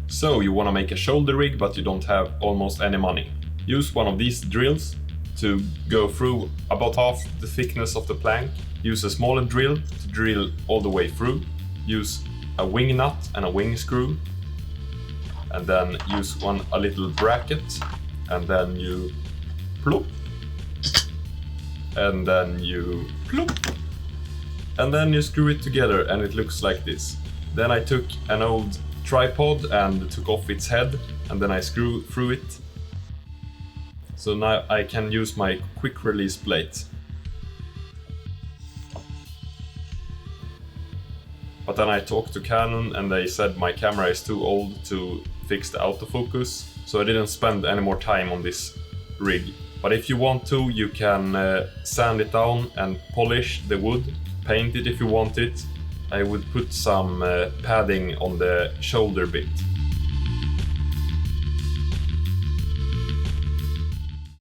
So you want to make a shoulder rig but you don't have almost any money. Use one of these drills to go through about half the thickness of the plank. Use a smaller drill to drill all the way through. Use a wing nut and a wing screw. And then use a little bracket. And then you plop. And then you plop. And then you screw it together and it looks like this. Then I took an old tripod and took off its head and then I screw through it. So now I can use my quick release plate. But then I talked to Canon and they said my camera is too old to fix the autofocus, so I didn't spend any more time on this rig. But if you want to, you can sand it down and polish the wood, paint it if you want it. I would put some padding on the shoulder bit.